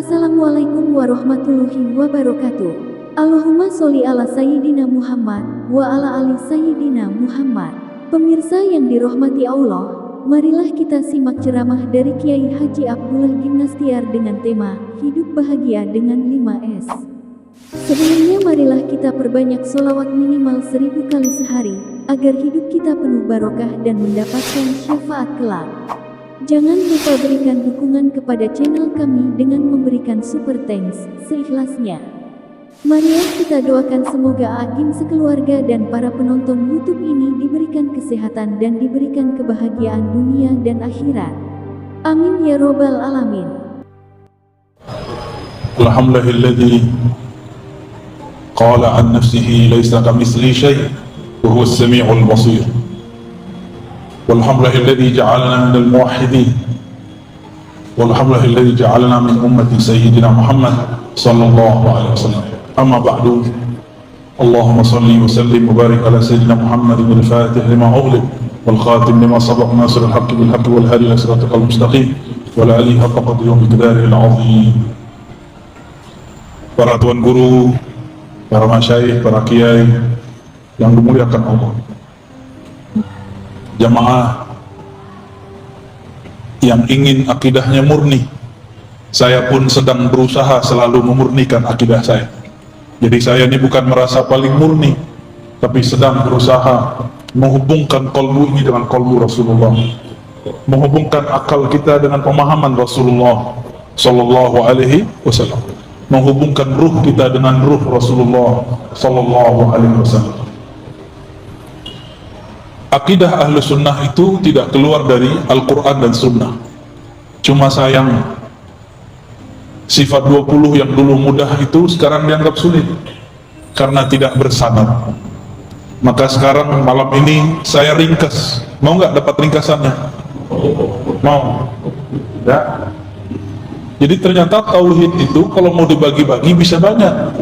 Assalamualaikum warahmatullahi wabarakatuh. Allahumma sholli ala Sayyidina Muhammad wa ala ali Sayyidina Muhammad. Pemirsa yang dirahmati Allah, marilah kita simak ceramah dari Kiai Haji Abdullah Gimnastiar dengan tema Hidup Bahagia dengan 5S. Sebelumnya marilah kita perbanyak sholawat minimal 1000 kali sehari, agar hidup kita penuh barokah dan mendapatkan syafaat kelak. Jangan lupa berikan dukungan kepada channel kami dengan memberikan super thanks seikhlasnya. Mari kita doakan semoga Agim sekeluarga dan para penonton YouTube ini diberikan kesehatan dan diberikan kebahagiaan dunia dan akhirat. Amin ya robbal alamin. Alhamdulillahilladzi qala an nafsihi laysa kamitslihi syai' wa huwas sami'ul basir. Walhamdulillahilladzi ja'alana minal muwahhidin. Walhamdulillahilladzi ja'alana min ummati sayyidina Muhammad sallallahu alaihi wasallam. Amma ba'du. Allahumma salli wa sallim wa barik ala sayyidina Muhammadin al-fatih lima ughliq wal khatim lima sabaq nasiril haqqi bil haqqi wal hadi ila siratal mustaqim wa ala alihi haqqa qadrihi wa miqdarihi al-'azim. Para tuan guru, para masyayikh, para kiai yang dimuliakan Allah, jamaah yang ingin akidahnya murni, saya pun sedang berusaha selalu memurnikan akidah saya. Jadi saya ini bukan merasa paling murni, tapi sedang berusaha menghubungkan kalbu ini dengan kalbu Rasulullah, menghubungkan akal kita dengan pemahaman Rasulullah sallallahu alaihi wasallam, menghubungkan ruh kita dengan ruh Rasulullah sallallahu alaihi wasallam. Akidah ahlu sunnah itu tidak keluar dari Al-Quran dan sunnah. Cuma sayang, sifat 20 yang dulu mudah itu sekarang dianggap sulit karena tidak bersanad. Maka sekarang malam ini saya ringkas. Mau nggak dapat ringkasannya? Mau? Ya. Jadi ternyata tauhid itu kalau mau dibagi-bagi bisa banyak.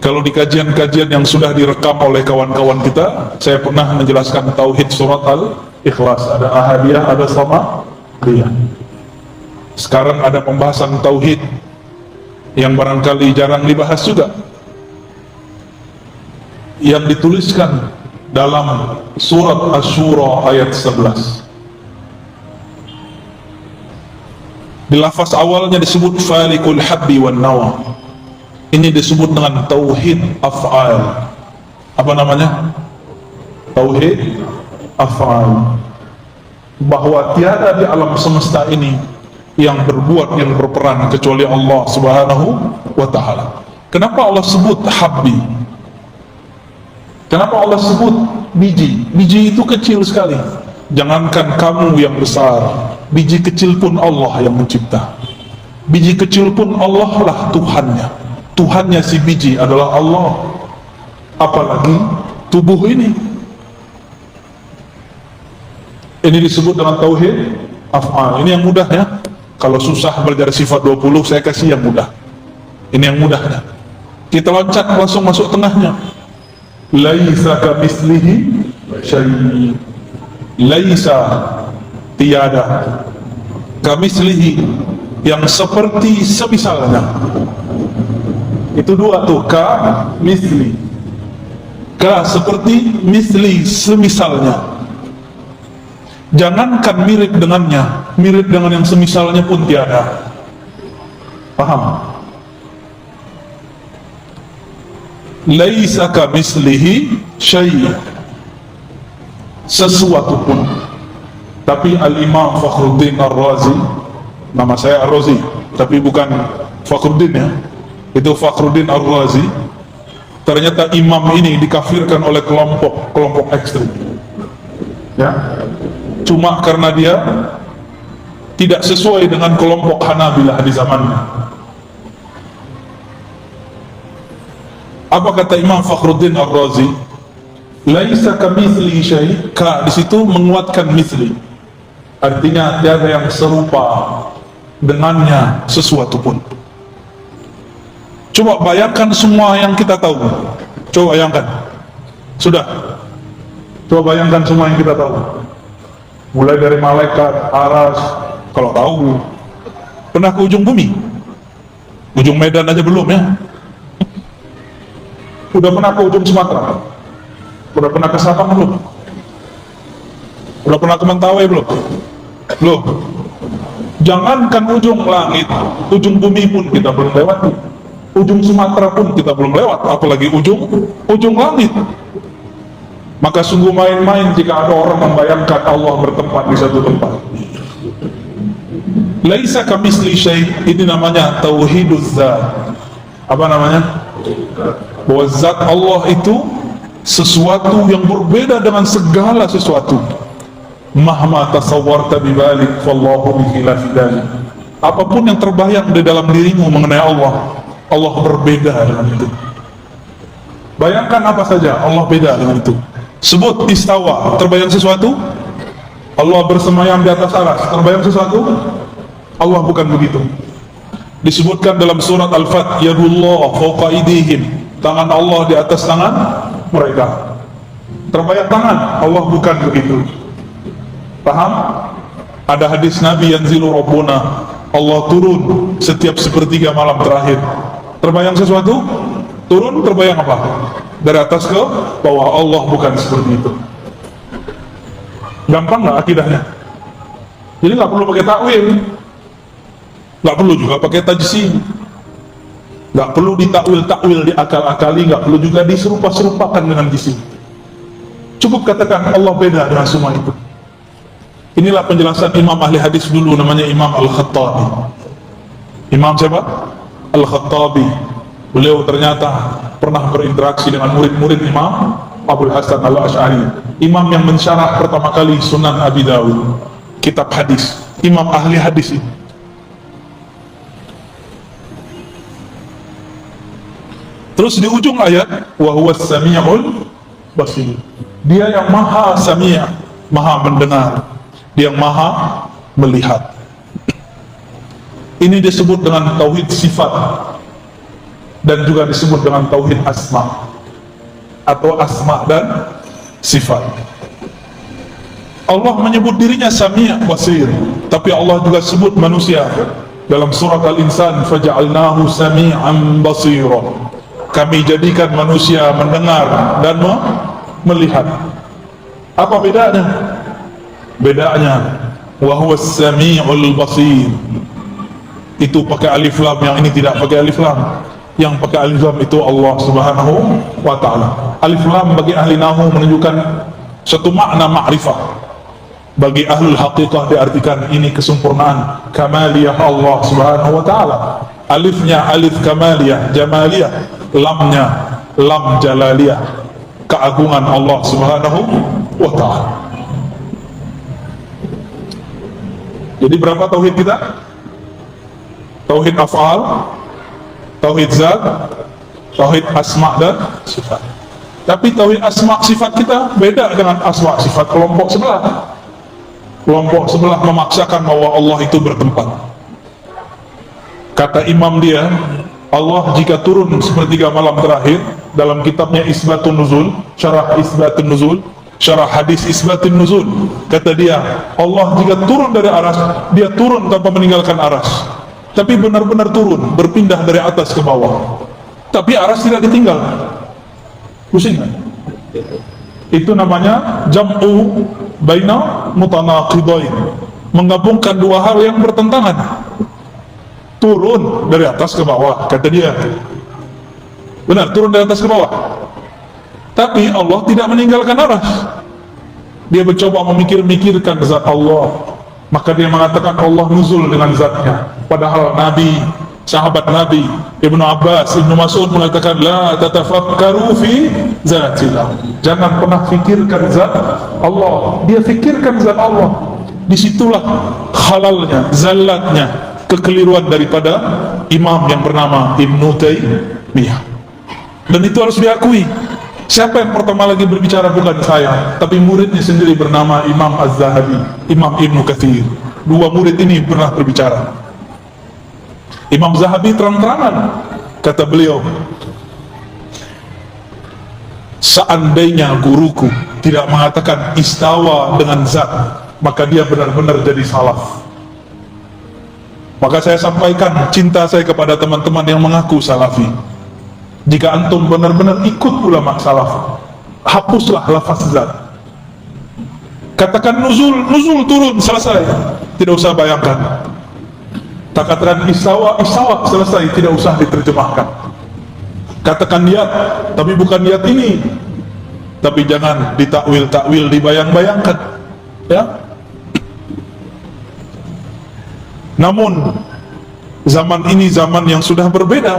Kalau di kajian-kajian yang sudah direkam oleh kawan-kawan kita, saya pernah menjelaskan tauhid surat Al-Ikhlas, ada ahadiyah, ada samadiyah. Sekarang ada pembahasan tauhid yang barangkali jarang dibahas juga, yang dituliskan dalam surat Asy-Syura ayat 11. Di lafaz awalnya disebut falikul habbi wan nawa. Ini disebut dengan tauhid af'al. Apa namanya? Tauhid af'al. Bahwa tiada di alam semesta ini yang berbuat, yang berperan kecuali Allah Subhanahu wa ta'ala. Kenapa Allah sebut habbi? Kenapa Allah sebut biji? Biji itu kecil sekali. Jangankan kamu yang besar, biji kecil pun Allah yang mencipta. Biji kecil pun Allah lah Tuhannya. Tuhannya si biji adalah Allah, apalagi tubuh ini. Ini disebut dengan tauhid af'al. Ini yang mudah ya. Kalau susah belajar sifat 20, saya kasih yang mudah. Ini yang mudahnya. Kita loncat langsung masuk tengahnya. Laisa kamitslihi syai'. Laisa, tiada. Kamitslihi, yang seperti semisalnya. Itu dua tuh, ka misli. Ka seperti, misli semisalnya. Jangankan mirip dengannya, mirip dengan yang semisalnya pun tiada. Paham? Laisa ka mislihi syai', sesuatu pun. Tapi Al-Imam Fakhruddin Ar-Razi, nama saya Ar-Razi, tapi bukan Fakhruddin ya, itu Fakhruddin Ar-Razi. Ternyata imam ini dikafirkan oleh kelompok ekstrim ya, cuma karena dia tidak sesuai dengan kelompok Hanabilah di zamannya. Apa kata Imam Fakhruddin Ar-Razi? Laisa kamitslihi syai'. Ka di situ menguatkan misli, artinya tiada yang serupa dengannya sesuatu pun. Coba bayangkan semua yang kita tahu. Coba bayangkan. Sudah. Coba bayangkan semua yang kita tahu. Mulai dari malaikat, aras, kalau tahu. Pernah ke ujung bumi? Ujung Medan aja belum ya? Udah pernah ke ujung Sumatera? Udah pernah ke Sabang belum? Udah pernah ke Mentawai belum? Belum. Jangankan ujung langit, ujung bumi pun kita belum lewati. Ujung Sumatera pun kita belum lewat, apalagi ujung langit. Maka sungguh main-main jika ada orang membayangkan Allah bertempat di satu tempat. Laisa kamisli syai', ini namanya tauhiduz zat. Apa namanya? Bahwa zat Allah itu sesuatu yang berbeda dengan segala sesuatu. Mahma tasawwarta bibalik fallahu bikhilafi dzalik. Apapun yang terbayang di dalam dirimu mengenai Allah, Allah berbeda dengan itu. Bayangkan apa saja, Allah beda dengan itu. Sebut istawa, terbayang sesuatu? Allah bersemayam di atas aras, terbayang sesuatu? Allah bukan begitu. Disebutkan dalam surat Al-Fat, yadullah fawqa aydihim, tangan Allah di atas tangan mereka. Terbayang tangan? Allah bukan begitu. Paham? Ada hadis Nabi, yanzilu rabbuna, Allah turun setiap sepertiga malam terakhir. Terbayang sesuatu? Turun, terbayang apa? Dari atas ke bawah. Allah bukan seperti itu. Gampang nggak akidahnya? Jadi nggak perlu pakai takwil, nggak perlu juga pakai tajsim, nggak perlu ditakwil-takwil, diakal-akali, nggak perlu juga diserupa-serupakan dengan jisim. Cukup katakan Allah beda dengan semua itu. Inilah penjelasan imam ahli hadis dulu, namanya Imam Al-Khattabi. Imam siapa? Al-Khattabi. Beliau ternyata pernah berinteraksi dengan murid-murid Imam Abul Hasan Al-Asy'ari, imam yang mensyarah pertama kali Sunan Abi Dawud, kitab hadis. Imam ahli hadis ini. Terus di ujung ayat, wa huwas sami'ul basir. Dia yang maha sami', maha mendengar, dia yang maha melihat. Ini disebut dengan tauhid sifat, dan juga disebut dengan tauhid asma, atau asma dan sifat. Allah menyebut dirinya sami' basir, tapi Allah juga sebut manusia dalam surat Al-Insan, faja'alnahu sami'an basira. Kami jadikan manusia mendengar dan melihat. Apa bedanya? Bedanya, wa huwas sami'ul basir. Itu pakai alif lam, yang ini tidak pakai alif lam. Yang pakai alif lam itu Allah Subhanahu wa ta'ala. Alif lam bagi ahli nahwu menunjukkan satu makna ma'rifah. Bagi ahlul haqiqah diartikan ini kesempurnaan kamaliyah Allah Subhanahu wa ta'ala. Alifnya alif kamaliyah, jamaliyah. Lamnya lam jalaliyah, keagungan Allah Subhanahu wa ta'ala. Jadi berapa tauhid kita? Tauhid af'al, tauhid zat, tauhid asma dan sifat. Tapi tauhid asma sifat kita beda dengan asma sifat kelompok sebelah. Kelompok sebelah memaksakan bahwa Allah itu bertempat. Kata imam dia, Allah jika turun sepertiga malam terakhir, dalam kitabnya Isbatun Nuzul, syarah Isbatun Nuzul, syarah hadis Isbatun Nuzul, kata dia, Allah jika turun dari aras, dia turun tanpa meninggalkan aras, tapi benar-benar turun, berpindah dari atas ke bawah, tapi aras tidak ditinggal. Pusing kan? Itu namanya jam'u baina mutanaqidain, menggabungkan dua hal yang bertentangan. Turun dari atas ke bawah, kata dia. Benar, turun dari atas ke bawah. Tapi Allah tidak meninggalkan aras. Dia mencoba memikir-mikirkan zat Allah, maka dia mengatakan Allah nuzul dengan zatnya. Padahal Nabi, sahabat Nabi, Ibnu Abbas, Ibnu Mas'ud mengatakan, la tatafakkaru fi zatillah. Jangan pernah fikirkan zat Allah. Dia fikirkan zat Allah. Disitulah halalnya, zallatnya, kekeliruan daripada imam yang bernama Ibnu Taimiyah. Dan itu harus diakui. Siapa yang pertama lagi berbicara bukan saya, tapi muridnya sendiri bernama Imam Az-Zahabi, Imam Ibnu Katsir. Dua murid ini pernah berbicara. Imam Zahabi terang-terangan, kata beliau, seandainya guruku tidak mengatakan istawa dengan zat, maka dia benar-benar jadi salaf. Maka saya sampaikan cinta saya kepada teman-teman yang mengaku salafi. Jika antum benar-benar ikut ulama salaf, hapuslah lafaz zat. Katakan nuzul turun, selesai. Tidak usah bayangkan. Tak katakan istawa, selesai, tidak usah diterjemahkan. Katakan niat, tapi bukan niat ini. Tapi jangan ditakwil, dibayang-bayangkan. Ya. Namun zaman ini zaman yang sudah berbeda.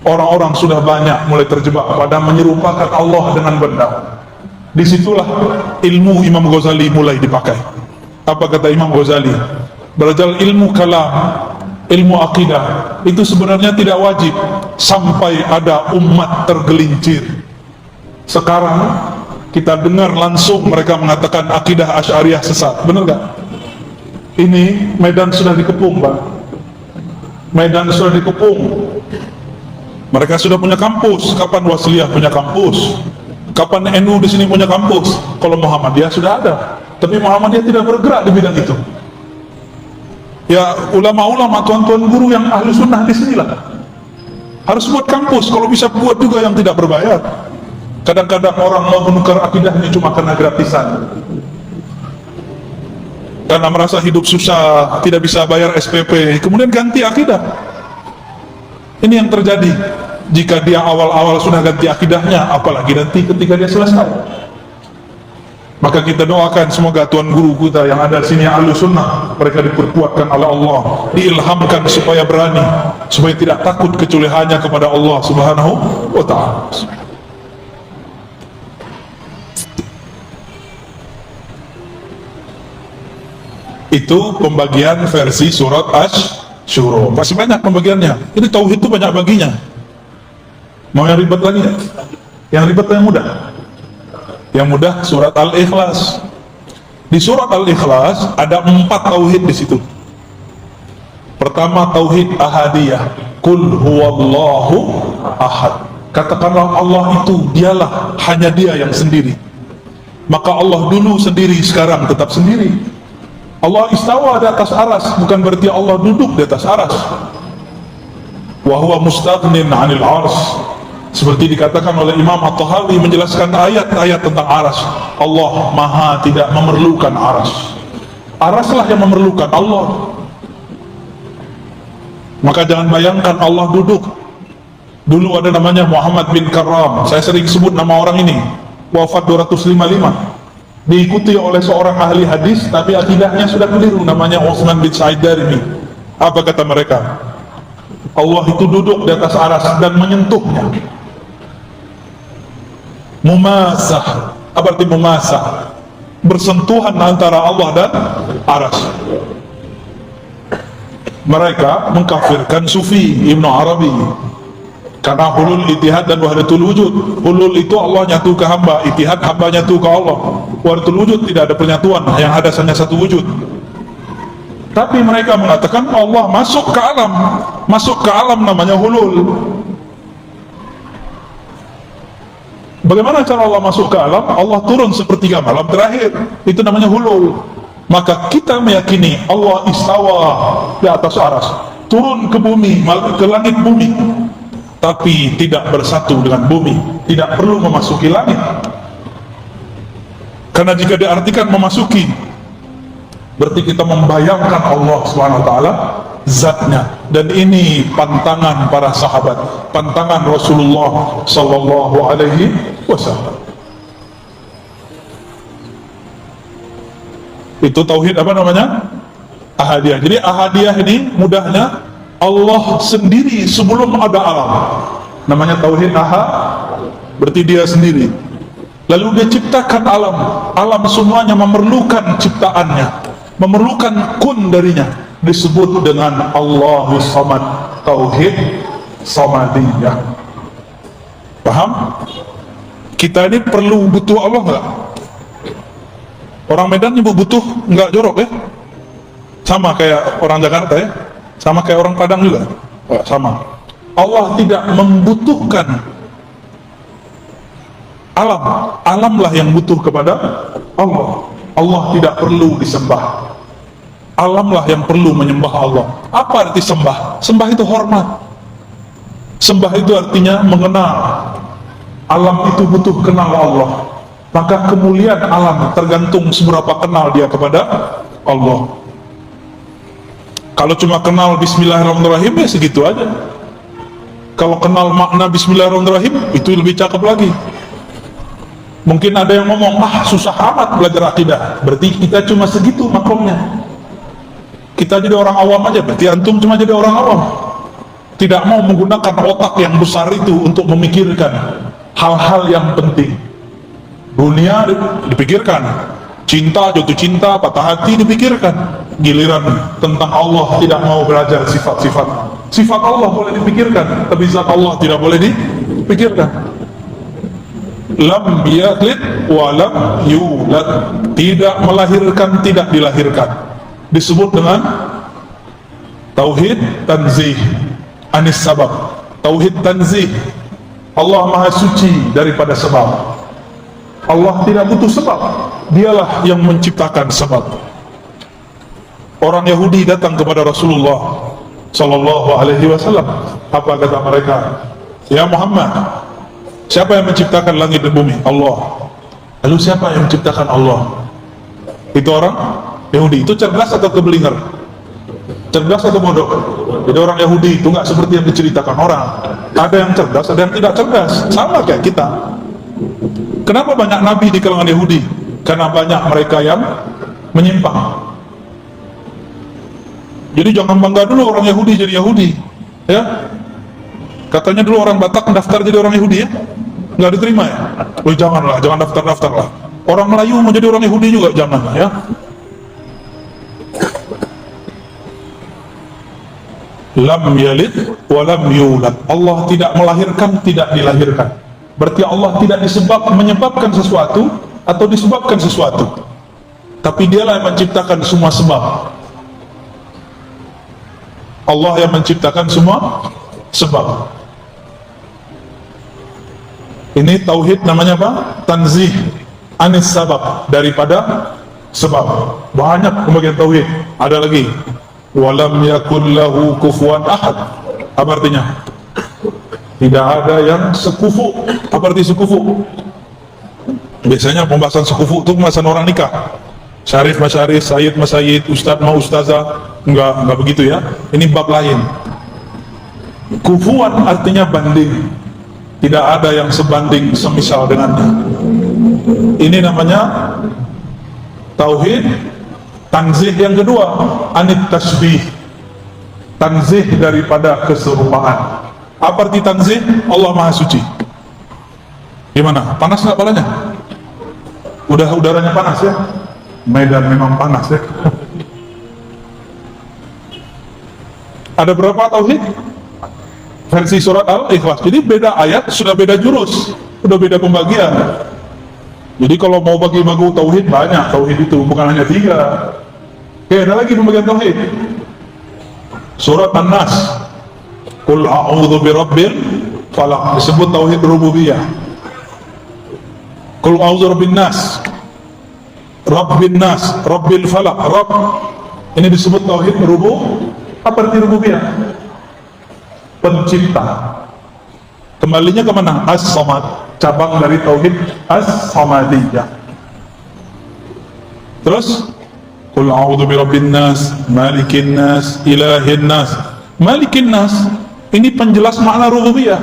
Orang-orang sudah banyak mulai terjebak pada menyerupakan Allah dengan benda. Disitulah ilmu Imam Ghazali mulai dipakai. Apa kata Imam Ghazali? Belajar ilmu kalam, ilmu akidah itu sebenarnya tidak wajib sampai ada umat tergelincir. Sekarang kita dengar langsung mereka mengatakan akidah Asy'ariyah sesat. Benar gak? Ini medan sudah dikepung, Pak. Medan sudah dikepung. Mereka sudah punya kampus. Kapan Wasliyah punya kampus? Kapan NU di sini punya kampus? Kalau Muhammadiyah sudah ada, tapi Muhammadiyah tidak bergerak di bidang itu. Ya ulama-ulama, tuan-tuan guru yang ahli sunnah di sinilah harus buat kampus. Kalau bisa buat juga yang tidak berbayar. Kadang-kadang orang mau menukar akidahnya cuma karena gratisan, karena merasa hidup susah, tidak bisa bayar SPP, kemudian ganti akidah. Ini yang terjadi. Jika dia awal-awal sudah ganti akidahnya, apalagi nanti ketika dia selesai. Maka kita doakan semoga tuan guru kita yang ada di sini ahlu sunnah, mereka diperkuatkan oleh Allah, diilhamkan supaya berani, supaya tidak takut kecuali hanya kepada Allah Subhanahu wa ta'ala. Itu pembagian versi surat Asy-Syura. Masih banyak pembagiannya. Ini tauhid itu banyak baginya. Mau yang ribet lagi ya? Yang ribet yang mudah. Yang mudah surat Al-Ikhlas. Di surat Al-Ikhlas ada 4 tauhid di situ. Pertama tauhid ahadiyah. Qul huwallahu ahad. Katakanlah Allah itu dialah, hanya Dia yang sendiri. Maka Allah dulu sendiri, sekarang tetap sendiri. Allah istawa di atas aras, bukan berarti Allah duduk di atas aras. Wa huwa mustaghnin 'anil 'arsy. Seperti dikatakan oleh Imam At-Tahawi menjelaskan ayat-ayat tentang aras. Allah maha tidak memerlukan aras. Araslah yang memerlukan Allah. Maka jangan bayangkan Allah duduk. Dulu ada namanya Muhammad bin Karram, saya sering sebut nama orang ini, wafat 255, diikuti oleh seorang ahli hadis, tapi akidahnya sudah keliru, namanya Utsman bin Sa'id Darimi. Apa kata mereka? Allah itu duduk di atas aras dan menyentuhnya. Mumasah. Apa arti mumasah? Bersentuhan antara Allah dan aras. Mereka mengkafirkan Sufi Ibnu Arabi karena hulul itihad dan wahdatul wujud. Hulul itu Allah nyatu ke hamba, itihad hamba nyatu ke Allah. Wahdatul wujud tidak ada penyatuan, yang ada hanya satu wujud. Tapi mereka mengatakan Allah masuk ke alam. Masuk ke alam namanya hulul. Bagaimana cara Allah masuk ke alam? Allah turun sepertiga malam terakhir, itu namanya hulul. Maka kita meyakini Allah istawa di atas aras, turun ke bumi, ke langit bumi, tapi tidak bersatu dengan bumi, tidak perlu memasuki langit. Karena jika diartikan memasuki, berarti kita membayangkan Allah SWT zatnya. Dan ini pantangan para sahabat, pantangan Rasulullah Sallallahu Alaihi Wasallam. Itu tauhid apa namanya? Ahadiyah. Jadi ahadiyah ini mudahnya Allah sendiri sebelum ada alam, namanya tauhid ahad, berarti Dia sendiri. Lalu Dia ciptakan alam, alam semuanya memerlukan ciptaannya, memerlukan kun darinya, disebut dengan Allahus Samad, tauhid samadiyah. Paham? Kita ini perlu butuh Allah enggak? Orang Medan nyebut butuh enggak jorok ya? Sama kayak orang Jakarta ya? Sama kayak orang Padang juga? Sama. Allah tidak membutuhkan alam, alamlah yang butuh kepada Allah. Allah tidak perlu disembah. Alamlah yang perlu menyembah Allah. Apa arti sembah? Sembah itu hormat. Sembah itu artinya mengenal. Alam itu butuh kenal Allah. Maka kemuliaan alam tergantung seberapa kenal dia kepada Allah. Kalau cuma kenal Bismillahirrahmanirrahim, ya segitu aja. Kalau kenal makna Bismillahirrahmanirrahim, itu lebih cakep lagi. Mungkin ada yang ngomong, susah amat belajar akidah. Berarti kita cuma segitu makomnya. Kita jadi orang awam aja, berarti antum cuma jadi orang awam. Tidak mau menggunakan otak yang besar itu untuk memikirkan hal-hal yang penting. Dunia dipikirkan, cinta, jatuh cinta, patah hati dipikirkan. Giliran tentang Allah tidak mau belajar sifat-sifat. Sifat Allah boleh dipikirkan, tapi zat Allah tidak boleh dipikirkan. Lam yalid wa lam yulad, tidak melahirkan, tidak dilahirkan. Disebut dengan tauhid tanzih anis sabab. Tauhid tanzih, Allah maha suci daripada sebab. Allah tidak butuh sebab, dialah yang menciptakan sebab. Orang Yahudi datang kepada Rasulullah Sallallahu Alaihi Wasallam. Apa kata mereka? Ya Muhammad, siapa yang menciptakan langit dan bumi? Allah. Lalu siapa yang menciptakan Allah? Itu orang Yahudi. Itu cerdas atau keblinger? Cerdas atau bodoh? Jadi orang Yahudi itu nggak seperti yang diceritakan orang. Ada yang cerdas, ada yang tidak cerdas. Sama kayak kita. Kenapa banyak nabi di kalangan Yahudi? Karena banyak mereka yang menyimpang. Jadi jangan bangga dulu orang Yahudi jadi Yahudi, ya. Katanya dulu orang Batak daftar jadi orang Yahudi, ya, nggak diterima, ya. Oh janganlah, jangan daftar lah. Orang Melayu mau jadi orang Yahudi juga janganlah, ya. Lam yalid wa lam yulad. Allah tidak melahirkan, tidak dilahirkan. Berarti Allah tidak menyebabkan sesuatu atau disebabkan sesuatu, tapi dialah yang menciptakan semua sebab. Allah yang menciptakan semua sebab. Ini tauhid namanya apa? Tanzih anis sabab, daripada sebab. Banyak pembagian tauhid. Ada lagi, walam yakul lahu kufuwan ahad. Apa artinya? Tidak ada yang sekufu. Apa arti sekufu? Biasanya pembahasan sekufu itu pembahasan orang nikah. Syarif masyarif, sayyid masyayid, ustadz ma ustazah. Enggak begitu, ya. Ini bab lain. Kufuan artinya banding. Tidak ada yang sebanding semisal dengannya. Ini namanya tauhid tanzih yang kedua, anit tasbih. Tanzih daripada keserupaan. Apa arti tanzih? Allah maha suci. Gimana? Panas nggak palanya? Udaranya panas, ya. Medan memang panas, ya. Ada berapa tauhid? Versi surat Al-Ikhlas. Jadi beda ayat, sudah beda jurus, sudah beda pembagian. Jadi kalau mau bagi-bagi tauhid, banyak tauhid itu, bukan hanya 3. Oke, ada lagi pembagian tauhid. Surat An-Nas, Qul a'udzu birabbil falaq, disebut tauhid rububiyah. Qul a'udzu birabbin nas, rabbin nas, rabbil falaq, rabb. Ini disebut tauhid rububiyah. Apa arti rububiyah? Pencipta. Kembalinya kemana? As-Samad, cabang dari tauhid As-Samadiyah. Terus Qul a'udzu birabbin nas, malikin nas, ilahin nas. Malikin nas, ini penjelas makna rububiyah.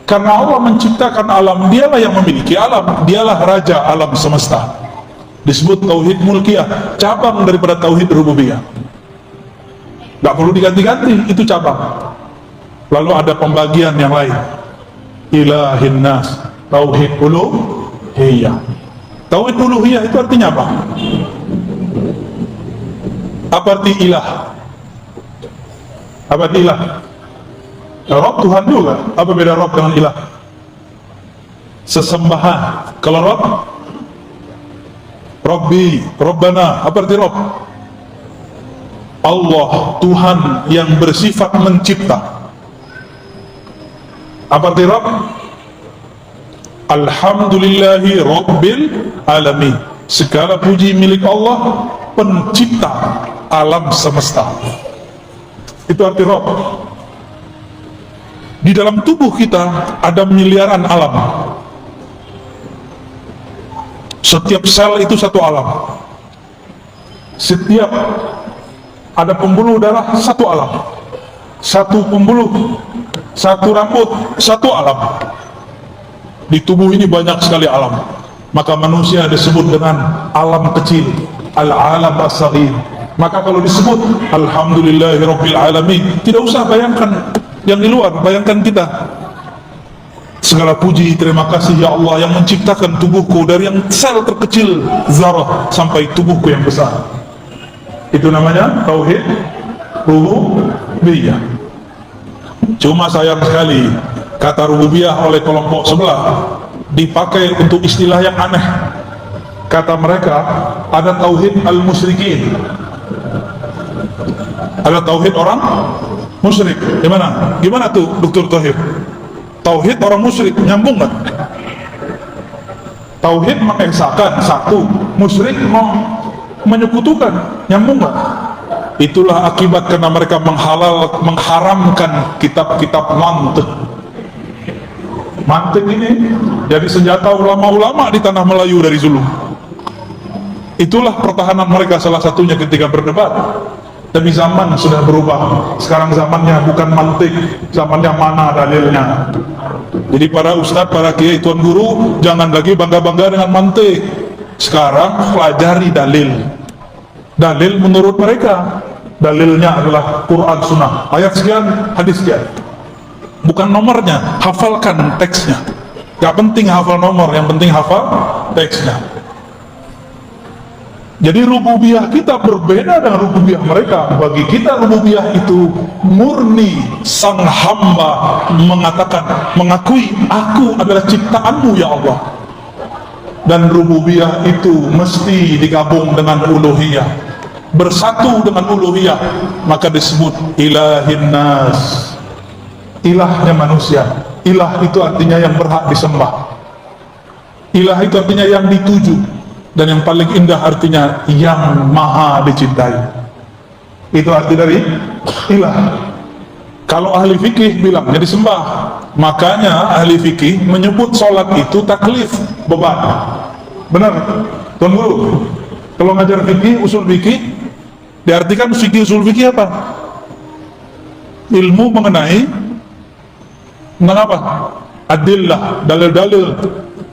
Karena Allah menciptakan alam, dialah yang memiliki alam, dialah raja alam semesta. Disebut tauhid mulkiyah, cabang daripada tauhid rububiyah. Gak perlu diganti-ganti, itu cabang. Lalu ada pembagian yang lain. Ilahin nas, tauhid uluhiyah. Tauhid uluhiyah itu artinya apa? Apa arti ilah? Apa arti ilah? Rob Tuhan juga. Apa beda Rob dengan ilah? Sesembahan. Kalau Rob, Robbi, Robbana. Apa arti Rob? Allah, Tuhan yang bersifat mencipta. Apa arti Rabb? Alhamdulillahi Rabbil Alamin. Segala puji milik Allah, pencipta alam semesta. Itu arti Rabb. Di dalam tubuh kita ada miliaran alam. Setiap sel itu satu alam. Setiap ada pembuluh darah, satu alam. Satu pembuluh, satu rambut, satu alam. Di tubuh ini banyak sekali alam. Maka manusia disebut dengan alam kecil, al-alam as-saghir. Maka kalau disebut alhamdulillahirabbil alamin, tidak usah bayangkan yang di luar, bayangkan kita. Segala puji, terima kasih ya Allah yang menciptakan tubuhku dari yang sel terkecil zarah sampai tubuhku yang besar. Itu namanya tauhid rububiyah. Cuma sayang sekali kata rububiyah oleh kelompok sebelah dipakai untuk istilah yang aneh. Kata mereka ada tauhid al-musyrikin, ada tauhid orang musyrik. Gimana tuh Dr. Tahir? Tauhid orang musyrik nyambung nggak? Tauhid mengesahkan satu, musyrik mau menyekutukan, nyambung nggak? Itulah akibat karena mereka mengharamkan kitab-kitab mantik. Mantik ini jadi senjata ulama-ulama di tanah Melayu dari dulu. Itulah pertahanan mereka salah satunya ketika berdebat. Tapi zaman sudah berubah. Sekarang zamannya bukan mantik, zamannya mana dalilnya. Jadi para ustadz, para kiai, tuan guru, jangan lagi bangga-bangga dengan mantik. Sekarang pelajari dalil. Dalil menurut mereka, dalilnya adalah Quran Sunnah. Ayat sekian, hadis sekian. Bukan nomornya, hafalkan teksnya. Gak penting hafal nomor, yang penting hafal teksnya. Jadi rububiyah kita berbeda dengan rububiyah mereka. Bagi kita rububiyah itu murni sang hamba mengatakan, mengakui aku adalah ciptaanmu ya Allah. Dan rububiyah itu mesti digabung dengan uluhiyah, bersatu dengan uluhiyah, maka disebut ilahin nas, ilahnya manusia. Ilah itu artinya yang berhak disembah, ilah itu artinya yang dituju. Dan yang paling indah artinya yang maha dicintai. Itu arti dari ilah. Kalau ahli fikih bilang jadi sembah, makanya ahli fikih menyebut sholat itu taklif, beban. Benar, tuan guru? Kalau ngajar fikih, usul fikih, diartikan fikih usul fikih apa? Ilmu mengenai apa? Adillah, dalil-dalil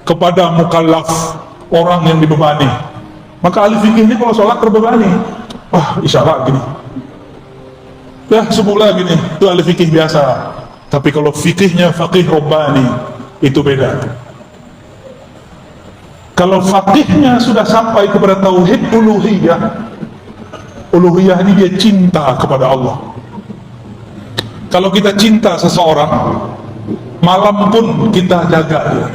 kepada mukallaf, orang yang dibebani. Maka ahli fikih ini kalau sholat terbebani, isyarat gini, ya sebulan gini, itu ahli fikih biasa. Tapi kalau fikihnya faqih rabbani, itu beda. Kalau faqihnya sudah sampai kepada tauhid uluhiyah, uluhiyah ini dia cinta kepada Allah. Kalau kita cinta seseorang, malam pun kita jaga dia.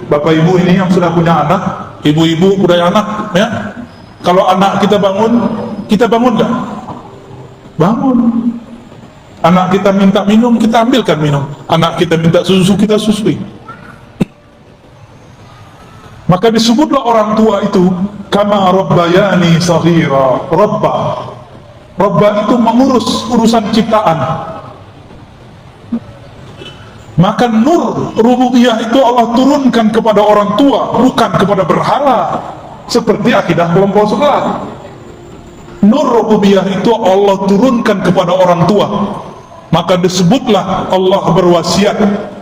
Bapak ibu ini yang sudah punya anak, ibu-ibu udah anak ya, kalau anak kita bangun nggak? Bangun. Anak kita minta minum, kita ambilkan minum. Anak kita minta susu, kita susui. Maka disebutlah orang tua itu kama rabbayani saghira. Rabba itu mengurus urusan ciptaan. Maka nur rububiyah itu Allah turunkan kepada orang tua, bukan kepada berhala, seperti akidah kelompok sebelah. Nur rububiyah itu Allah turunkan kepada orang tua. Maka disebutlah Allah berwasiat,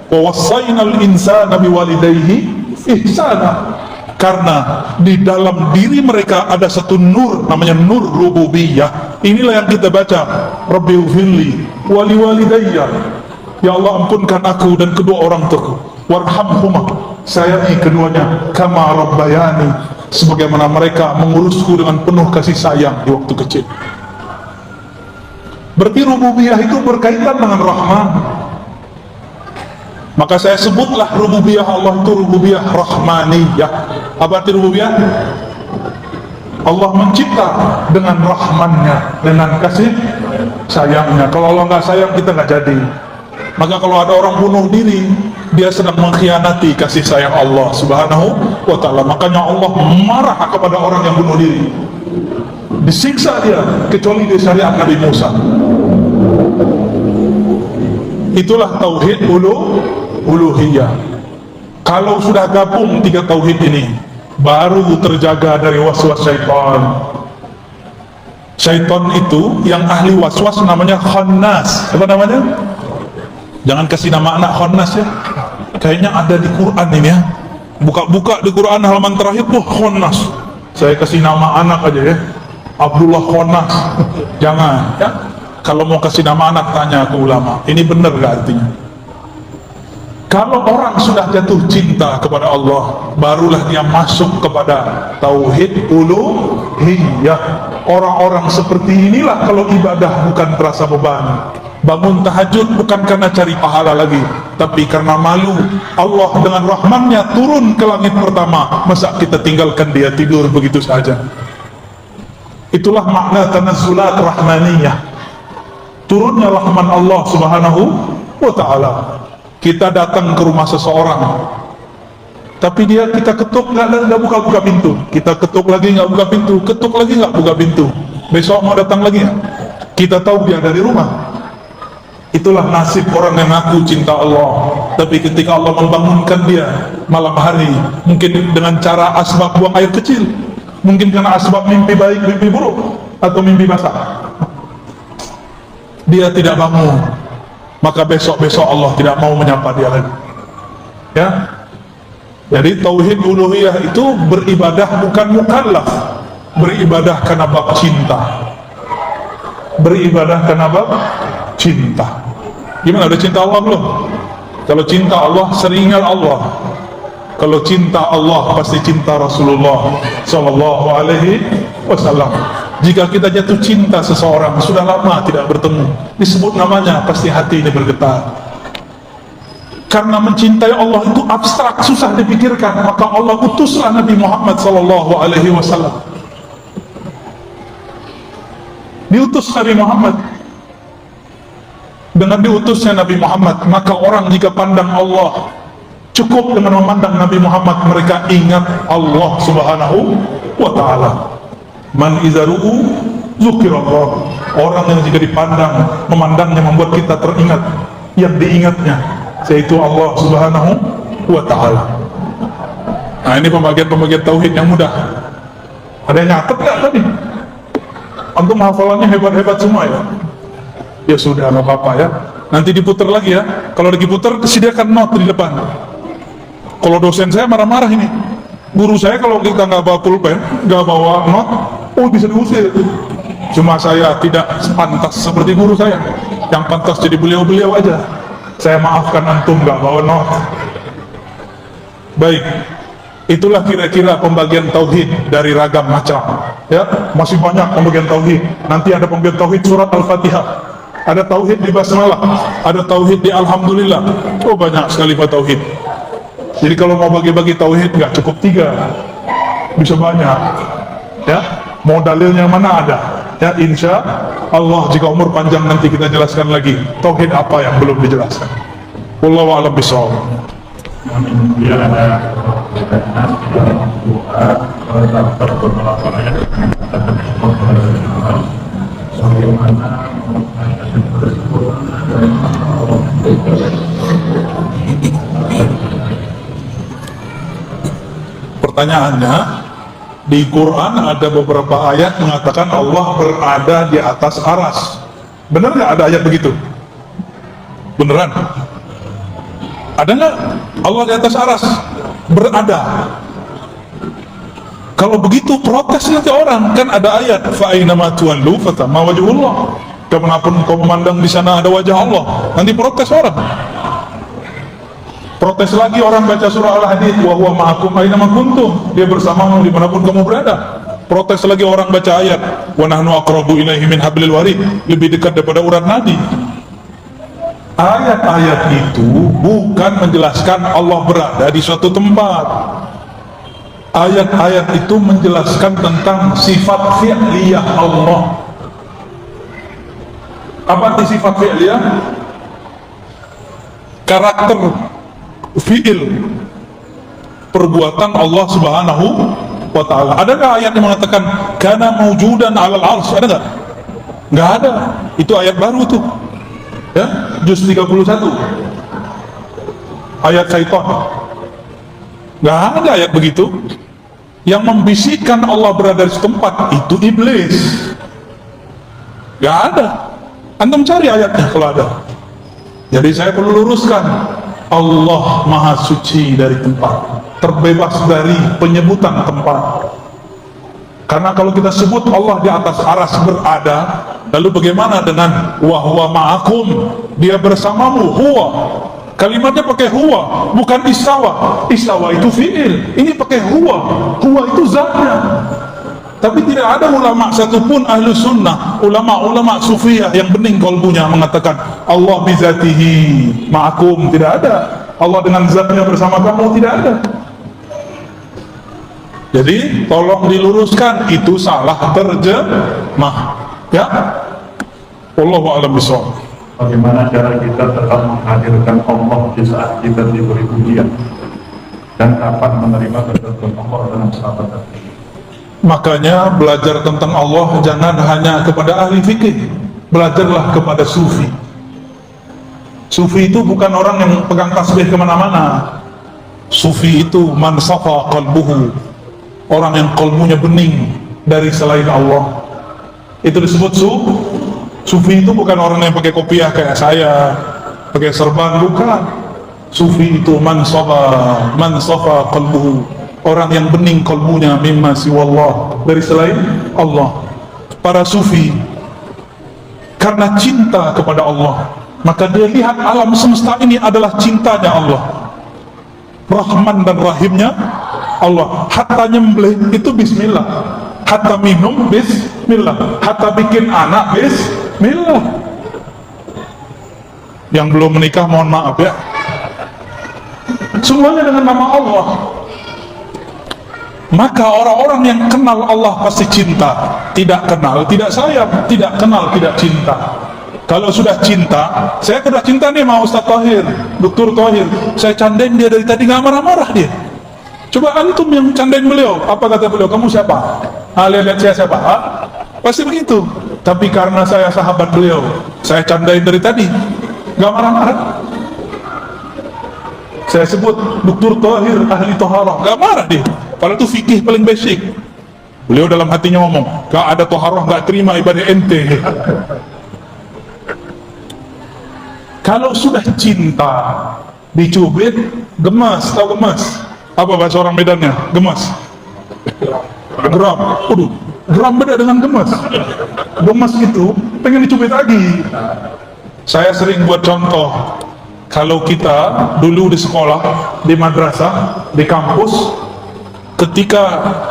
wa wassaynal insana biwalidayhi ihsana. Karena di dalam diri mereka ada satu nur, namanya nur rububiyah. Inilah yang kita baca, Rabbighfirli wa liwalidayya. Ya Allah, ampunkan aku dan kedua orang tuaku, warhamhuma, sayangi keduanya, kama rabbayani, sebagaimana mereka mengurusku dengan penuh kasih sayang di waktu kecil. Berarti rububiyah itu berkaitan dengan Rahman. Maka saya sebutlah rububiyah Allah itu rububiyah rahmaniyah. Apa arti rububiyah? Allah mencipta dengan rahmannya, dengan kasih sayangnya. Kalau Allah nggak sayang, kita nggak jadi. Maka kalau ada orang bunuh diri, dia sedang mengkhianati kasih sayang Allah subhanahu wa ta'ala. Makanya Allah marah kepada orang yang bunuh diri. disiksa dia kecuali di syariat Nabi Musa. Itulah tauhid uluhiyah. Kalau sudah gabung tiga tauhid ini, baru terjaga dari waswas syaitan. Syaitan itu yang ahli waswas namanya khannas. Apa namanya? Jangan kasih nama anak khannas ya. Kayaknya ada di Quran ini ya. Buka-buka di Quran halaman terakhir, wah khannas. Saya kasih nama anak aja ya, Abdullah Khannas. Jangan ya. Kalau mau kasih nama anak, tanya ke ulama, ini benar gak artinya? Kalau orang sudah jatuh cinta kepada Allah, barulah dia masuk kepada tauhid uluhiyah. Orang-orang seperti inilah kalau ibadah bukan terasa beban. Bangun tahajud bukan karena cari pahala lagi, tapi karena malu. Allah dengan rahmannya turun ke langit pertama, masa kita tinggalkan dia tidur begitu saja? Itulah makna tanazzulat rahmaniyah, turunnya rahman Allah subhanahu wa ta'ala. Kita datang ke rumah seseorang, tapi kita ketuk nggak buka pintu, kita ketuk lagi nggak buka pintu, ketuk lagi nggak buka pintu, besok mau datang lagi ya? Kita tahu dia dari rumah. Itulah nasib orang yang ngaku cinta Allah, tapi ketika Allah membangunkan dia malam hari, mungkin dengan cara asbab buang air kecil, mungkin karena asbab mimpi baik, mimpi buruk, atau mimpi basah, dia tidak bangun, maka besok-besok Allah tidak mau menyapa dia lagi ya. Jadi tauhid uluhiyah itu beribadah bukan mukallaf, beribadah karena bab cinta, beribadah karena bab cinta. Gimana, udah cinta Allah belum? Kalau cinta Allah sering ingat Allah. Kalau cinta Allah pasti cinta Rasulullah sallallahu alaihi wasallam. Jika kita jatuh cinta seseorang, sudah lama tidak bertemu, disebut namanya, pasti hati ini bergetar. Karena mencintai Allah itu abstrak, susah dipikirkan, maka Allah utuslah Nabi Muhammad sallallahu alaihi wasallam. Diutus Nabi Muhammad. Dengan diutusnya Nabi Muhammad, maka orang jika pandang Allah, cukup dengan memandang Nabi Muhammad, mereka ingat Allah subhanahu wa ta'ala. Man izaru'u zukirallah. Orang yang jika dipandang, memandangnya membuat kita teringat yang diingatnya, yaitu Allah subhanahu wa ta'ala. Nah, ini pembagian-pembagian tauhid yang mudah. Ada yang nyatet gak tadi? Antum hafalannya hebat-hebat semua ya? Ya sudah, nggak apa-apa ya. Nanti diputar lagi ya. Kalau lagi putar, sediakan note di depan. Kalau dosen saya marah-marah ini. Guru saya kalau kita nggak bawa pulpen, nggak bawa note, oh bisa diusir. Cuma saya tidak pantas seperti guru saya. Yang pantas jadi beliau-beliau aja. Saya maafkan antum nggak bawa note. Baik. Itulah kira-kira pembagian tauhid dari ragam macam. Ya, masih banyak pembagian tauhid. Nanti ada pembagian tauhid surat Al-Fatihah. Ada tauhid di basmalah, ada tauhid di alhamdulillah. Oh, banyak sekali pak tauhid. Jadi kalau mau bagi-bagi tauhid nggak cukup 3, bisa banyak. Ya, mau dalilnya mana ada. Ya, insya Allah jika umur panjang nanti kita jelaskan lagi tauhid apa yang belum dijelaskan. Wallahu a'lam bishawab. Pertanyaannya, di Quran ada beberapa ayat mengatakan Allah berada di atas aras. Benar nggak ada ayat begitu? Beneran? Ada nggak Allah di atas aras? Berada. Kalau begitu protes nanti orang, kan ada ayat fa aina ma tuwallu fathamma wajhullah. Kemanapun kau memandang di sana ada wajah Allah. Nanti protes orang. Protes lagi orang baca surah Al-Hadid, wa huwa ma'akum aina ma kuntum. Dia bersamamu dimanapun kamu berada. Protes lagi orang baca ayat, wa nahnu aqrabu ilaihi min hablil warid. Lebih dekat daripada urat nadi. Ayat-ayat itu bukan menjelaskan Allah berada di suatu tempat. Ayat-ayat itu menjelaskan tentang sifat fi'liyah Allah. Apa arti sifat fi'liyah? Karakter fi'il perbuatan Allah subhanahu wa ta'ala. Adakah ayat yang mengatakan kana mawjudan 'alal 'arsy? Ada enggak? Enggak ada. Itu ayat baru tuh. Ya, juz 31. Ayat syaitan. Enggak ada ayat begitu. Yang membisikkan Allah berada di tempat itu iblis. Enggak ada. Antum cari ayatnya kalau ada. Jadi saya perlu luruskan, Allah Maha Suci dari tempat, terbebas dari penyebutan tempat. Karena kalau kita sebut Allah di atas aras berada, lalu bagaimana dengan wa huwa ma'akum, dia bersamamu, huwa. Kalimatnya pakai huwa, bukan istawa. Istawa itu fi'il, ini pakai huwa. Huwa itu zatnya. Tapi tidak ada ulama satupun ahlu sunnah, ulama-ulama sufiyah yang bening kolbunya mengatakan Allah bizatihi ma'akum. Tidak ada. Allah dengan zatnya bersama kamu, tidak ada. Jadi tolong diluruskan, itu salah terjemah. Ya, wallahu a'lam bishawab. Bagaimana cara kita tetap menghadirkan Allah di saat kita diberi ujian, dan kapan menerima ketentuan Allah dalam sahabat tadi? Makanya belajar tentang Allah jangan hanya kepada ahli fikih, belajarlah kepada sufi. Sufi itu bukan orang yang pegang tasbih kemana-mana. Sufi itu man safa qalbuhu, orang yang kalbunya bening dari selain Allah. Itu disebut sufi. Itu bukan orang yang pakai kopiah kayak saya, pakai serban, bukan. Sufi itu man safa qalbuhu, orang yang bening kalbunya mimma siwallah, dari selain Allah. Para sufi karena cinta kepada Allah, maka dia lihat alam semesta ini adalah cintanya Allah, Rahman dan Rahimnya Allah. Hatta nyembelih itu bismillah, hatta minum bismillah, hatta bikin anak bismillah. Yang belum menikah mohon maaf ya, semuanya dengan nama Allah. Maka orang-orang yang kenal Allah pasti cinta. Tidak kenal, tidak sayang. Tidak kenal, tidak cinta. Kalau sudah cinta, saya sudah cinta nih sama Ustaz Thohir, Dr. Thohir, saya candain dia dari tadi, nggak marah-marah dia. Coba antum yang candain beliau, apa kata beliau? Kamu siapa? Lihat saya siapa? Pasti begitu. Tapi karena saya sahabat beliau, saya candain dari tadi, nggak marah-marah. Saya sebut Dr. Thohir ahli toharah, nggak marah dia. Padahal itu fikih paling basic. Beliau dalam hatinya ngomong, gak ada toharah, gak terima ibadah ente. Kalau sudah cinta, dicubit, gemas. Tahu gemas? Apa bahasa orang Medannya? Gemas. Geram. Waduh, geram beda dengan gemas. Gemas itu pengen dicubit lagi. Saya sering buat contoh. Kalau kita dulu di sekolah, di madrasah, di kampus, ketika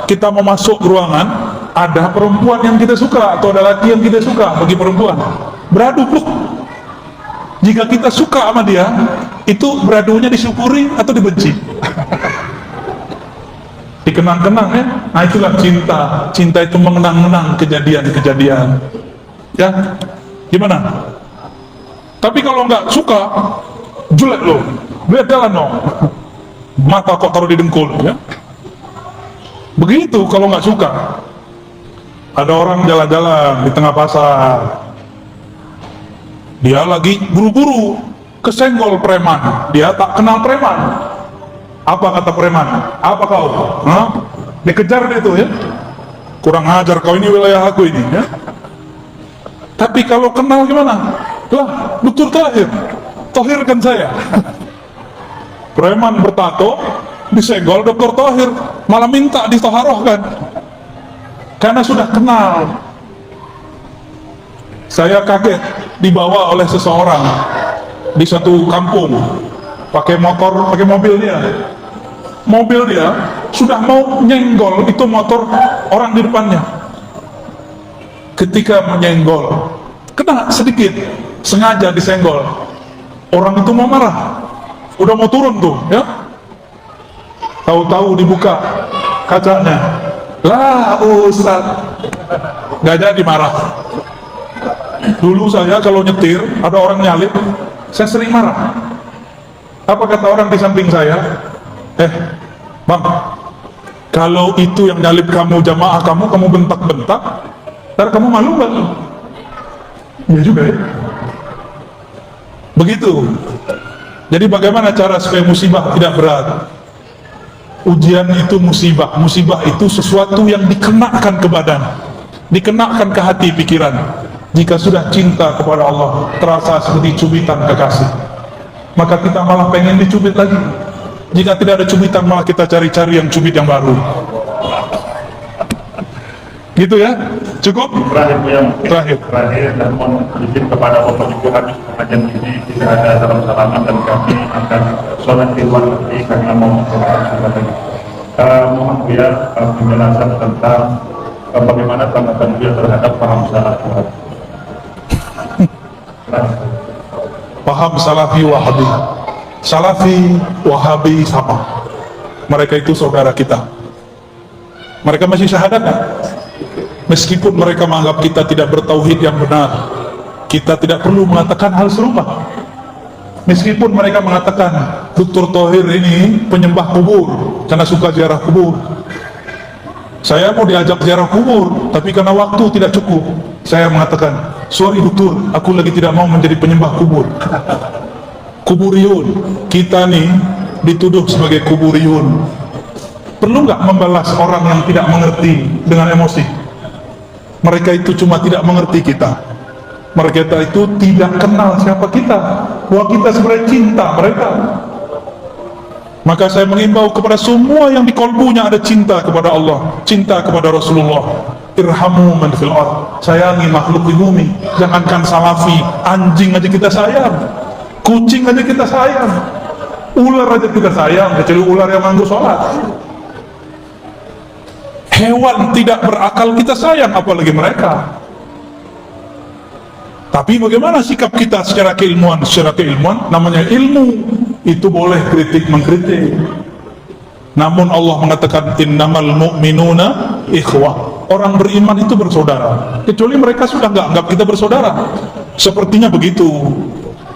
kita mau masuk ruangan, ada perempuan yang kita suka atau ada laki yang kita suka. Bagi perempuan beradu peluk. Jika kita suka sama dia, itu beradunya disyukuri atau dibenci? Dikenang-kenang ya. Nah itulah cinta. Cinta itu mengenang-kenang kejadian-kejadian. Ya, gimana? Tapi kalau nggak suka, jelek loh, lihat jalan dong, mata kok taruh di dengkul ya. Begitu kalau nggak suka. Ada orang jalan-jalan di tengah pasar, dia lagi buru-buru kesenggol preman, dia tak kenal preman. Apa kata preman? Apa kau? Hah? Dikejar dia tuh ya, kurang ajar kau, ini wilayah aku ini ya. Tapi kalau kenal gimana? Lah, Dr. Thohir, tohirkan saya. Preman bertato disenggol Dr. Thohir, malah minta ditoharohkan karena sudah kenal. Saya kaget dibawa oleh seseorang di satu kampung, pakai motor, pakai mobil dia sudah mau nyenggol itu motor orang di depannya. Ketika menyenggol, kena sedikit, sengaja disenggol, orang itu mau marah, udah mau turun tuh ya. Tahu-tahu dibuka kacanya, lah Ustaz, nggak jadi marah. Dulu saya kalau nyetir ada orang nyalip, saya sering marah. Apa kata orang di samping saya? Bang, Kalau itu yang nyalip kamu, jamaah kamu bentak-bentak, ntar kamu malu nggak? Iya juga ya. Begitu. Jadi bagaimana cara supaya musibah tidak berat? Ujian itu musibah. Musibah itu sesuatu yang dikenakan ke badan, dikenakan ke hati pikiran. Jika sudah cinta kepada Allah, terasa seperti cubitan kekasih, maka kita malah pengen dicubit lagi. Jika tidak ada cubitan, malah kita cari-cari yang cubit yang baru. Gitu ya? Cukup? Terakhir dan mohon izin kepada Bapak Ibu habis pengajian ini tidak ada dalam salaman dan kami akan sholat di luar negeri karena mau mohon biar penjelasan tentang bagaimana tanggapan beliau terhadap paham salafi. Paham salafi wahabi. Salafi wahabi sama. Mereka itu saudara kita. Mereka masih syahadat kan? Meskipun mereka menganggap kita tidak bertauhid yang benar, kita tidak perlu mengatakan hal serupa. Meskipun mereka mengatakan Dr. Thohir ini penyembah kubur karena suka ziarah kubur, saya mau diajak ziarah kubur, tapi karena waktu tidak cukup, saya mengatakan, sorry dokter, aku lagi tidak mau menjadi penyembah kubur. Kuburiyun, kita nih dituduh sebagai kuburiyun. Perlu nggak membalas orang yang tidak mengerti dengan emosi? Mereka itu cuma tidak mengerti kita. Mereka itu tidak kenal siapa kita. Wah, kita sebenarnya cinta mereka. Maka saya mengimbau kepada semua yang di kolbunya ada cinta kepada Allah, cinta kepada Rasulullah. Irhamu man fil ard. Sayangi makhluk di bumi. Jangankan salafi, anjing aja kita sayang, kucing aja kita sayang, ular aja kita sayang, kecuali ular yang manggu sholat. Hewan tidak berakal kita sayang, apalagi mereka. Tapi bagaimana sikap kita secara keilmuan? Secara keilmuan, namanya ilmu, itu boleh kritik mengkritik. Namun Allah mengatakan innamal mu'minuna ikhwah. Orang beriman itu bersaudara. Kecuali mereka sudah nggak anggap kita bersaudara. Sepertinya begitu.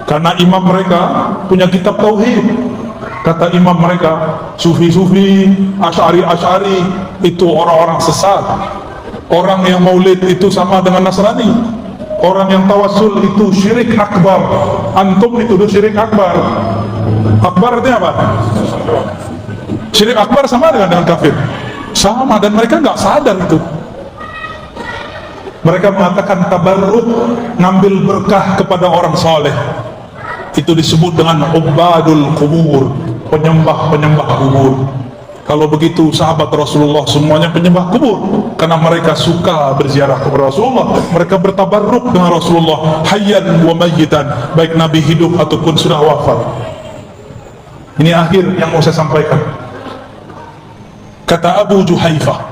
Karena imam mereka punya kitab tauhid. Kata imam mereka, sufi-sufi, asy'ari itu orang-orang sesat. Orang yang maulid itu sama dengan Nasrani. Orang yang tawassul itu syirik akbar. Antum dituduh syirik akbar. Akbar artinya apa? Syirik akbar sama dengan kafir. Sama, dan mereka nggak sadar itu. Mereka mengatakan tabarruk, ngambil berkah kepada orang soleh. Itu disebut dengan ubadul kubur, penyembah-penyembah kubur. Kalau begitu sahabat Rasulullah semuanya penyembah kubur, karena mereka suka berziarah kepada Rasulullah. Mereka bertabarruk dengan Rasulullah hayyan wa mayyitan, baik Nabi hidup ataupun sudah wafat. Ini akhir yang mau saya sampaikan. Kata Abu Juhaifah,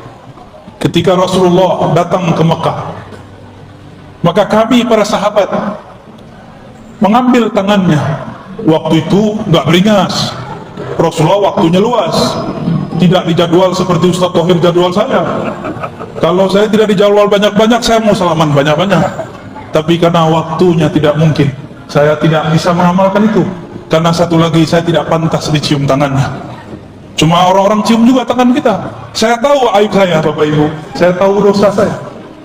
ketika Rasulullah datang ke Mekah, maka kami para sahabat mengambil tangannya. Waktu itu nggak beringas, Rasulullah waktunya luas, tidak dijadwal seperti Ustaz Thohir jadwal saya. Kalau saya tidak dijadwal banyak-banyak, saya mau salaman banyak-banyak. Tapi karena waktunya tidak mungkin, saya tidak bisa mengamalkan itu. Karena satu lagi, saya tidak pantas dicium tangannya. Cuma orang-orang cium juga tangan kita. Saya tahu aib saya, Bapak Ibu. Saya tahu dosa saya.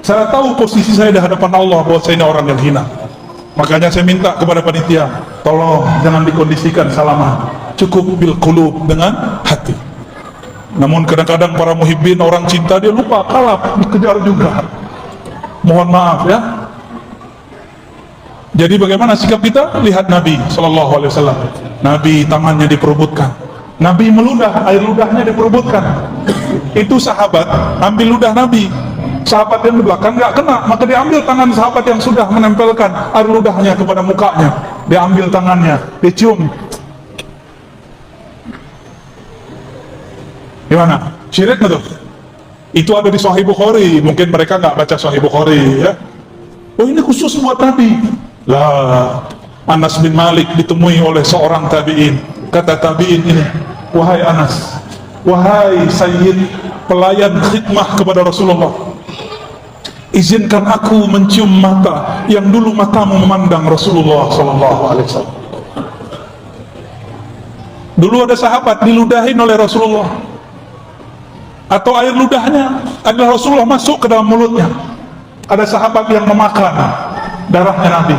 Saya tahu posisi saya di hadapan Allah, bahwa saya ini orang yang hina. Makanya saya minta kepada panitia, tolong jangan dikondisikan salaman, cukup bil qulub, dengan hati. Namun kadang-kadang para muhibbin, orang cinta, dia lupa, kalap, dikejar juga. Mohon maaf ya. Jadi bagaimana sikap kita? Lihat Nabi SAW. Nabi tangannya diperebutkan, Nabi meludah, air ludahnya diperebutkan. Itu sahabat ambil ludah Nabi, sahabat yang di belakang nggak kena, maka diambil tangan sahabat yang sudah menempelkan air ludahnya kepada mukanya, diambil tangannya, dicium. Gimana? Syirik nggak tuh? Itu ada di Sahih Bukhari. Mungkin mereka nggak baca Sahih Bukhari ya. Oh, ini khusus buat Nabi. Lah, Anas bin Malik ditemui oleh seorang tabi'in. Kata tabi'in ini, wahai Anas, wahai Sayyid, pelayan khidmah kepada Rasulullah, izinkan aku mencium mata yang dulu matamu memandang Rasulullah SAW. Dulu ada sahabat diludahin oleh Rasulullah. atau air ludahnya adalah Rasulullah masuk ke dalam mulutnya. Ada sahabat yang memakan darahnya Nabi.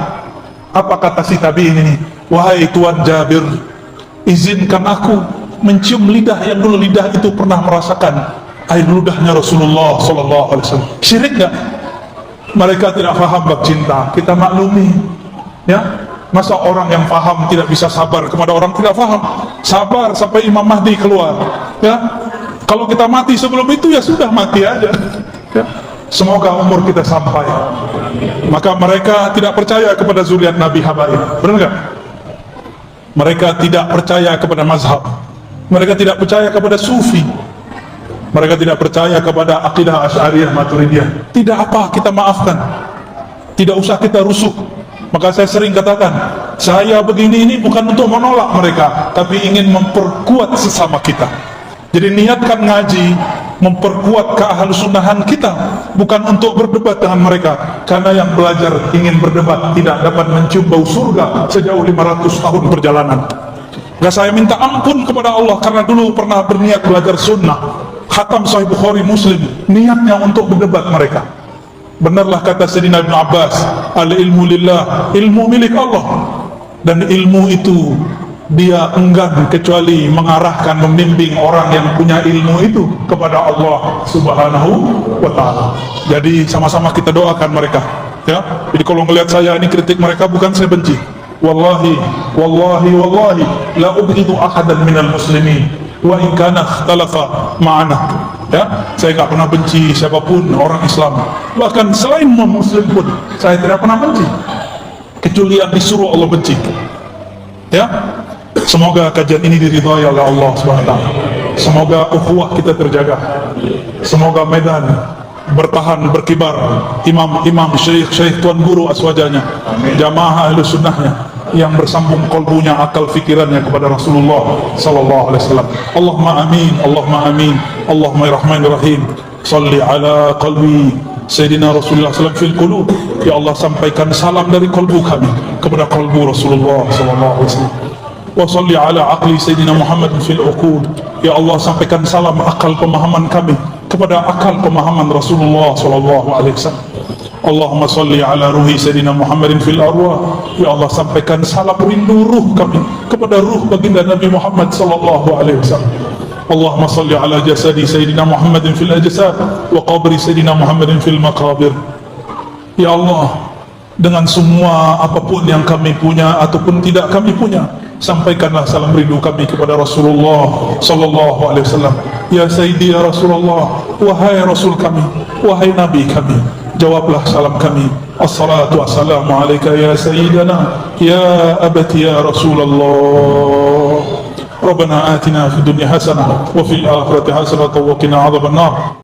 Apa kata si tabi'in ini? Wahai Tuan Jabir, izinkan aku mencium lidah yang dulu lidah itu pernah merasakan air ludahnya Rasulullah sallallahu alaihi wasallam. Syirik enggak? Mereka tidak faham bab cinta, kita maklumi. Ya, masa orang yang faham tidak bisa sabar kepada orang tidak faham? Sabar sampai Imam Mahdi keluar. Ya, kalau kita mati sebelum itu ya sudah mati aja. Ya. Semoga umur kita sampai. Maka mereka tidak percaya kepada zuriat Nabi Habaib. Benar enggak? Mereka tidak percaya kepada mazhab. Mereka tidak percaya kepada sufi. Mereka tidak percaya kepada akidah Asy'ariyah Maturidiyah. Tidak apa, kita maafkan. Tidak usah kita rusuh. Maka saya sering katakan, saya begini ini bukan untuk menolak mereka, tapi ingin memperkuat sesama kita. Jadi niatkan ngaji memperkuat keahlusunnahan kita, bukan untuk berdebat dengan mereka. Karena yang belajar ingin berdebat tidak dapat mencium bau surga sejauh 500 tahun perjalanan. Nah, saya minta ampun kepada Allah karena dulu pernah berniat belajar sunnah, khatam Sahih Bukhari Muslim, niatnya untuk berdebat mereka. Benarlah kata Sayyidina Ibn Abbas, al-ilmu lillah, ilmu milik Allah, dan ilmu itu dia enggan kecuali mengarahkan, membimbing orang yang punya ilmu itu kepada Allah Subhanahu wa ta'ala. Jadi sama-sama kita doakan mereka, ya. Jadi kalau melihat saya ini kritik mereka, bukan saya benci. Wallahi la ubghidu ahadan minal muslimin wa in kana ikhtalafa ma'ana. Ya, saya enggak pernah benci siapapun orang Islam. Bahkan selain muslim pun saya tidak pernah benci, kecuali yang disuruh Allah benci. Ya. Semoga kajian ini diridhai oleh Allah SWT. Semoga ukhuwah kita terjaga. Semoga Medan bertahan, berkibar. Imam, syekh, tuan guru aswajanya, jamaah ahlu sunnahnya yang bersambung kolbunya, akal fikirannya kepada Rasulullah sallallahu alaihi wasallam. Allahumma amin, Allahumma amin, Allahumma rahmanir-rahim. Salli ala qalbi Sayyidina Rasulullah SAW fil qulub. Ya Allah, sampaikan salam dari kolbu kami kepada kolbu Rasulullah sallallahu alaihi wasallam. Wa salli ala aqli Sayyidina Muhammad fil uqud. Ya Allah, sampaikan salam akal pemahaman kami kepada akal pemahaman Rasulullah sallallahu alaihi wasallam. Allahumma salli ala ruhi Sayyidina Muhammadin fil arwah. Ya Allah, sampaikan salam rindu ruh kami kepada ruh baginda Nabi Muhammad sallallahu alaihi wasallam. Allahumma salli ala jasadi Sayyidina Muhammadin fil ajsad wa qabri Sayyidina Muhammadin fil maqabir. Ya Allah, dengan semua apapun yang kami punya ataupun tidak kami punya, sampaikanlah salam rindu kami kepada Rasulullah sallallahu alaihi wasallam. Ya Sayyidi ya Rasulullah, wahai Rasul kami, wahai Nabi kami, jawablah salam kami. Assalatu wassalamu alaika ya Sayyidana, ya abati ya Rasulullah. Rabbana atina fid dunya hasanah wa fil akhirati hasanah wa qina adzabannar.